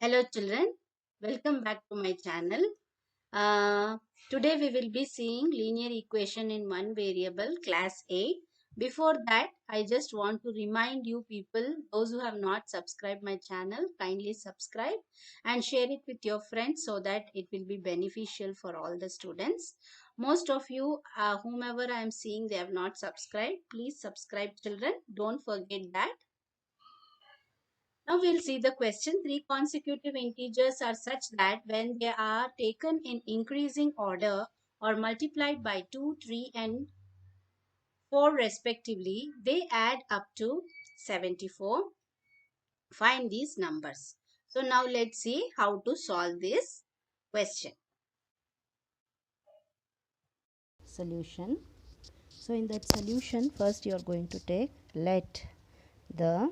Hello children, welcome back to my channel. Uh, Today we will be seeing linear equation in one variable class 8. Before that, I just want to remind you people, those who have not subscribed my channel, kindly subscribe and share it with your friends so that it will be beneficial for all the students. Most of you, whomever I am seeing, they have not subscribed. Please subscribe children. Don't forget that. Now we'll see the question. Three consecutive integers are such that when they are taken in increasing order or multiplied by 2, 3 and 4 respectively, they add up to 74. Find these numbers. So now let's see how to solve this question. Solution. So in that solution, first you are going to take let the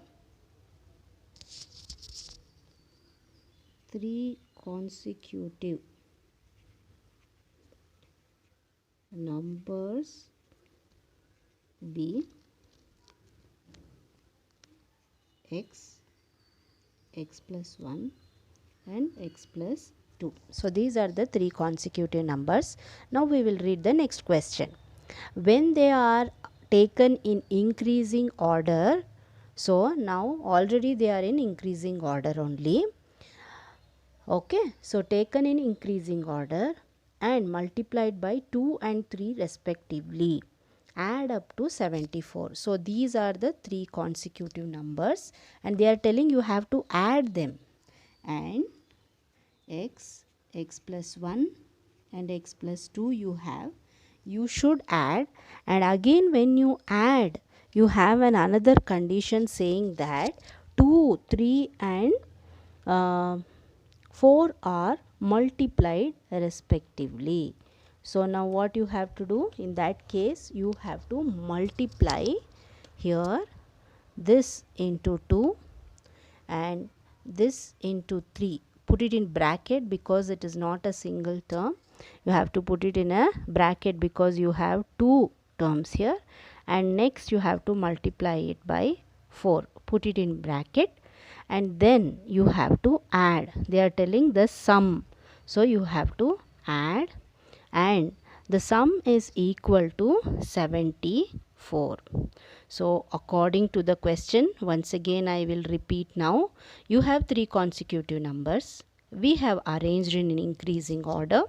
three consecutive numbers be x, x plus 1 and x plus 2. So these are the three consecutive numbers. Now we will read the next question. When they are taken in increasing order, so now already they are in increasing order only. Okay, so taken in increasing order and multiplied by 2 and 3 respectively, add up to 74. So these are the three consecutive numbers and they are telling you have to add them. And x, x plus 1 and x plus 2 you have. You should add, and again when you add, you have another condition saying that 2, 3 and uh, 4 are multiplied respectively. So now what you have to do in that case, you have to multiply here this into 2 and this into 3. Put it in bracket because it is not a single term. You have to put it in a bracket because you have two terms here, and next you have to multiply it by 4. Put it in bracket and then you have to add. They are telling the sum, so you have to add, and the sum is equal to 74. So according to the question, once again I will repeat now. You have three consecutive numbers. We have arranged in increasing order.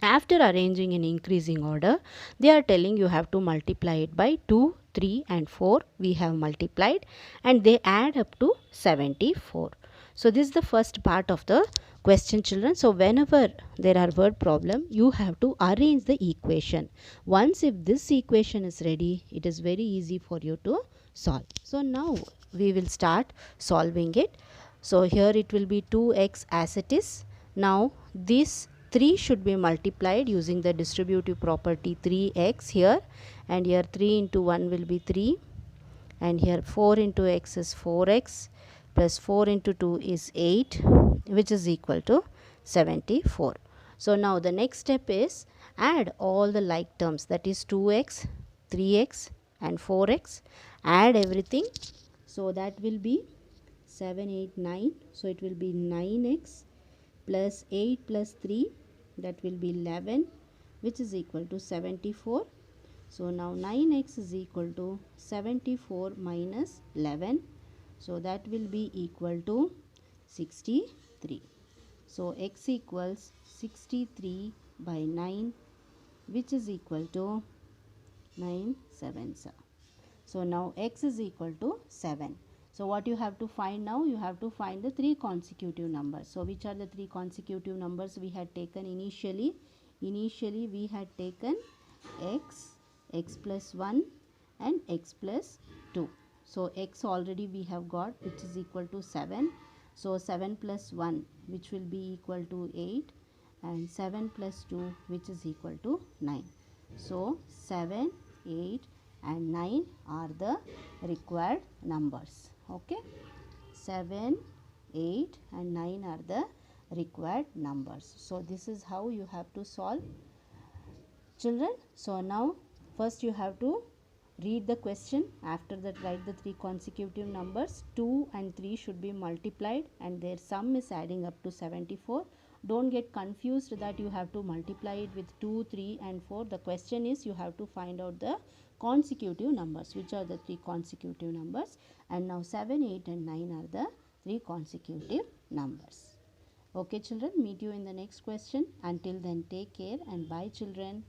After arranging in increasing order, they are telling you have to multiply it by 2, 3 and 4. We have multiplied and they add up to 74. So this is the first part of the question, children. So whenever there are word problem, you have to arrange the equation. Once if this equation is ready, it is very easy for you to solve. So now we will start solving it. So here it will be 2x as it is. Now this 3 should be multiplied using the distributive property 3x here, and here 3 into 1 will be 3, and here 4 into x is 4x plus 4 into 2 is 8, which is equal to 74. So now the next step is add all the like terms, that is 2x, 3x and 4x. Add everything, so that will be 7, 8, 9. So it will be 9x plus 8 plus 3, that will be 11, which is equal to 74. So now 9x is equal to 74 minus 11. So that will be equal to 63. So x equals 63 by 9, which is equal to 9 sevens. So now x is equal to 7. So what you have to find now? You have to find the three consecutive numbers. So which are the three consecutive numbers we had taken initially? Initially we had taken x, x plus 1 and x plus 2. So x already we have got, which is equal to 7. So 7 plus 1, which will be equal to 8, and 7 plus 2, which is equal to 9. So 7, 8 and 9 are the required numbers. Okay, 7, 8 and 9 are the required numbers. So this is how you have to solve, children. So now first you have to Read the question. After that, write the three consecutive numbers. 2 and 3 should be multiplied and their sum is adding up to 74. Don't get confused that you have to multiply it with 2, 3 and 4. The question is you have to find out the consecutive numbers. Which are the three consecutive numbers? And now 7, 8 and 9 are the three consecutive numbers. Okay children, meet you in the next question. Until then, take care and bye children.